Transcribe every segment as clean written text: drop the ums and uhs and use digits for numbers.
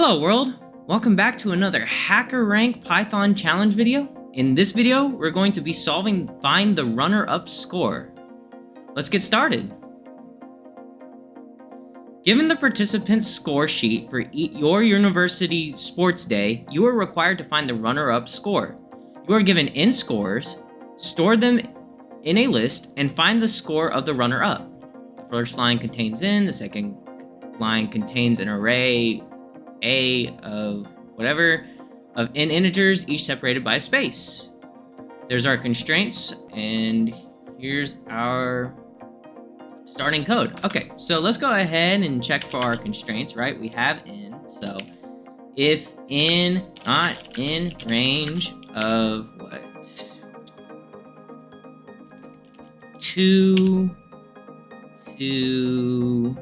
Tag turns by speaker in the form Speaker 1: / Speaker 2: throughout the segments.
Speaker 1: Hello world! Welcome back to another HackerRank Python challenge video. In this video, we're going to be solving Find the Runner-Up Score. Let's get started. Given the participant's score sheet for your university sports day, you are required to find the runner-up score. You are given n scores, store them in a list, and find the score of the runner-up. The first line contains n, the second line contains an array A of whatever, of n integers, each separated by a space. There's our constraints, and here's our starting code. Okay, so let's go ahead and check for our constraints, right? We have n, so if n not in range of what? 2 to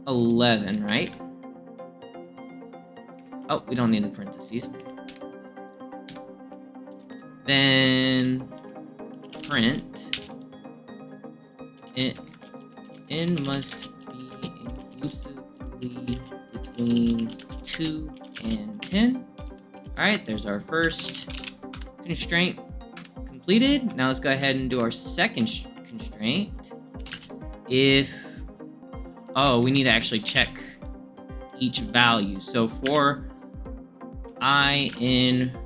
Speaker 1: 11, right? Oh, we don't need the parentheses. Then print n must be inclusively between 2 and 10. Alright, there's our first constraint completed. Now let's go ahead and do our second constraint. We need to actually check each value. So for I in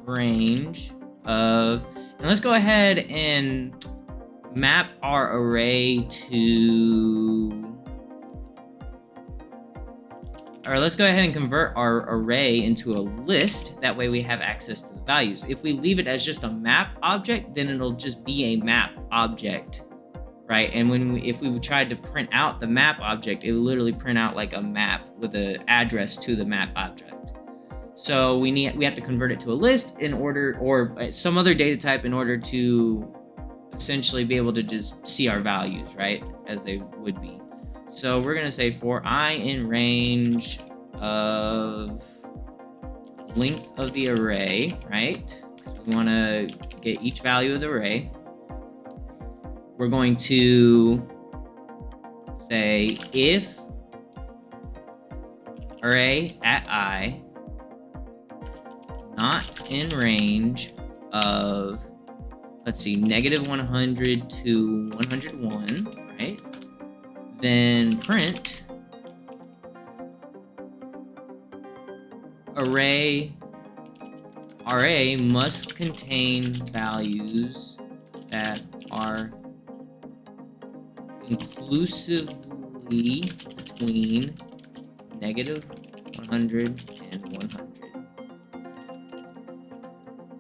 Speaker 1: range of, and let's go ahead and map our array to, or let's go ahead and convert our array into a list. That way we have access to the values. If we leave it as just a map object, then it'll just be a map object, right? And if we tried to print out the map object, it would literally print out like a map with an address to the map object. So we have to convert it to a list in order, or some other data type, in order to essentially be able to just see our values, right, as they would be. So we're gonna say for I in range of length of the array, right? So we want to get each value of the array. We're going to say if array at I not in range of, let's see, -100 to 101, right? Then print array must contain values that are inclusively between -100 and 100.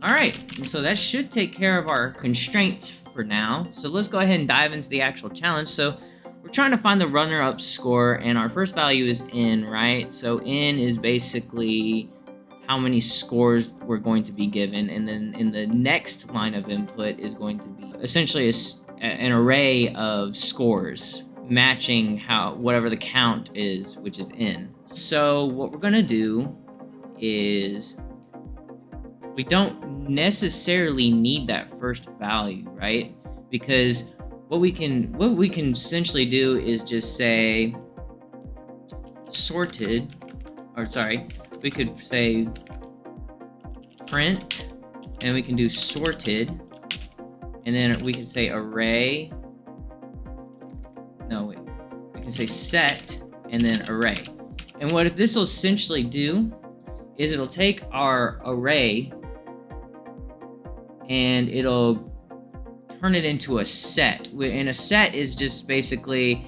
Speaker 1: Alright, and so that should take care of our constraints for now. So let's go ahead and dive into the actual challenge. So we're trying to find the runner-up score, and our first value is n, right? So n is basically how many scores we're going to be given, and then in the next line of input is going to be essentially an array of scores matching whatever the count is, which is n. So what we're gonna do is, we don't necessarily need that first value, right? Because what we can essentially do is just say sorted, or sorry, we could say print, and we can do sorted, and then we can say array, no wait, we can say set, and then array. And what this will essentially do is it'll take our array and it'll turn it into a set. And a set is just basically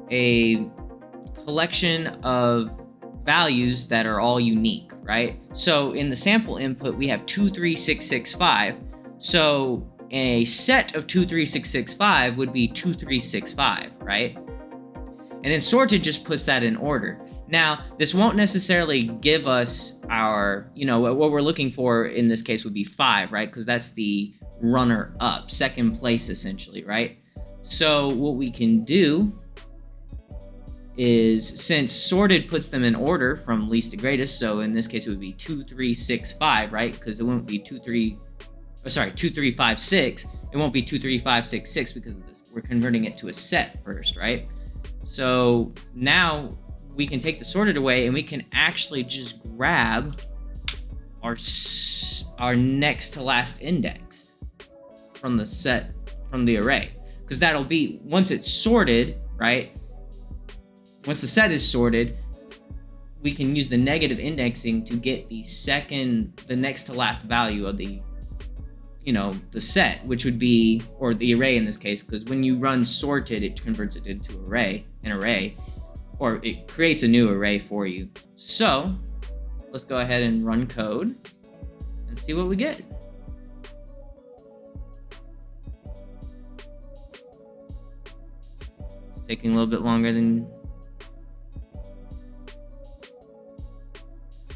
Speaker 1: a collection of values that are all unique, right? So in the sample input, we have 23665. So a set of 23665 would be 2365, right? And then sorted just puts that in order. Now, this won't necessarily give us our, what we're looking for in this case would be 5, right? Because that's the runner-up, second place essentially, right? So what we can do is, since sorted puts them in order from least to greatest, so in this case it would be 2365, right? Because it won't be 2356. It won't be 23566 because of this. We're converting it to a set first, right? So now we can take the sorted away and we can actually just grab our next to last index from the array, because that'll be, once it's sorted, right? Once the set is sorted, we can use the negative indexing to get the next to last value of the set, which would be, or the array in this case, because when you run sorted, it converts it into an array, or it creates a new array for you. So let's go ahead and run code and see what we get. It's taking a little bit longer than...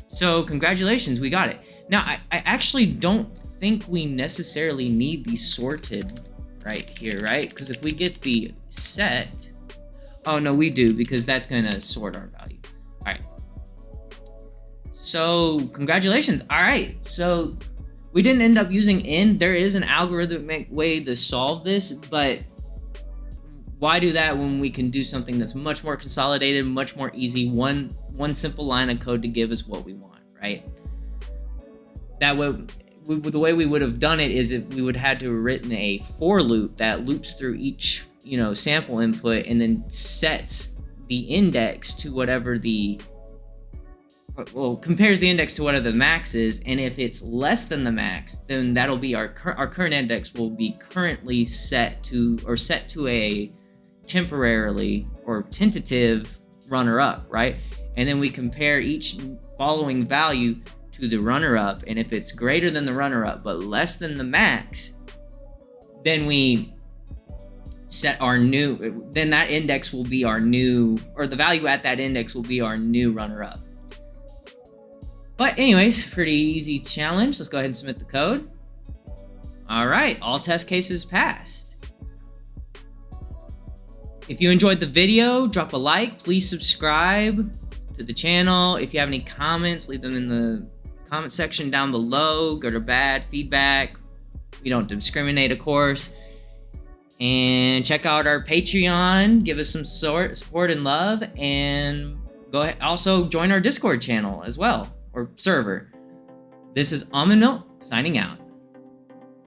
Speaker 1: So congratulations, we got it. Now, I actually don't think we necessarily need the sorted right here, right? Because if we get the set... Oh, no, we do, because that's going to sort our value. All right. So congratulations. All right. So we didn't end up using in. There is an algorithmic way to solve this, but why do that when we can do something that's much more consolidated, much more easy, one simple line of code to give us what we want, right? That way, the way we would have done it is if we would have to have written a for loop that loops through each, sample input and then sets the index to whatever compares the index to whatever the max is, and if it's less than the max, then that'll be our current index will be currently set to a temporarily or tentative runner-up, right? And then we compare each following value to the runner-up, and if it's greater than the runner-up but less than the max, then we set then that index will be our new, or the value at that index will be our new runner-up. But anyways, pretty easy challenge. Let's go ahead and submit the code. All right, all test cases passed. If you enjoyed the video, drop a like. Please subscribe to the channel. If you have any comments, leave them in the comment section down below. Good or bad feedback. We don't discriminate, of course. And check out our Patreon. Give us some support and love. And go ahead. Also join our Discord channel as well, or server. This is Almond Milk signing out.